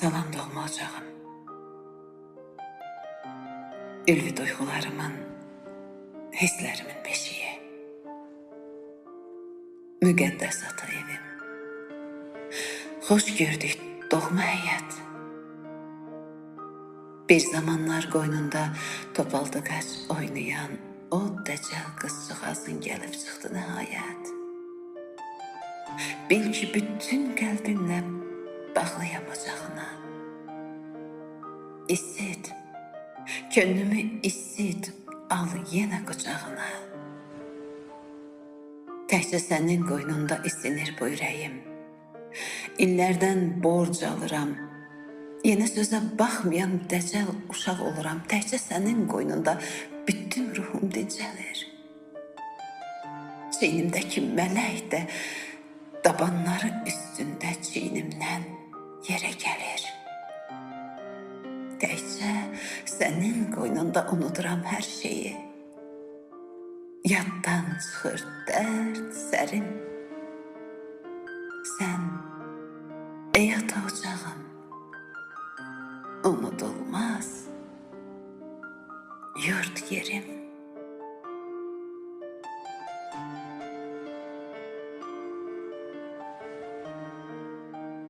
Salam doğma ocağım. Ülvi duygularımın, hislerimin beşiği. Müqəddəs ata evim. Xoş gördük doğma həyat. Bir zamanlar qoynunda topaldı qaç oynayan o dəcəl qızcığazın gəlib çıxdı nəhayət. Bil ki, bütün qəlbimlə bağlıyam ocağına. İssit, könlümü issit, al yenə qucağına. Təkcə sənin qoynunda isinir bu ürəyim. İllərdən borc alıram. Yenə sözə baxmayan dəcəl uşaq oluram. Təkcə sənin qoynunda bütün ruhum dincəlir. Çiynimdəki mələk də dabanları üstündə çiynimdən yerə gəlir. Təkcə sənin qoynunda unuduram hər şeyi. Yaddan çıxır dərd, sərim. Sən, ey ata ocağım, unudulmaz yurt yerim.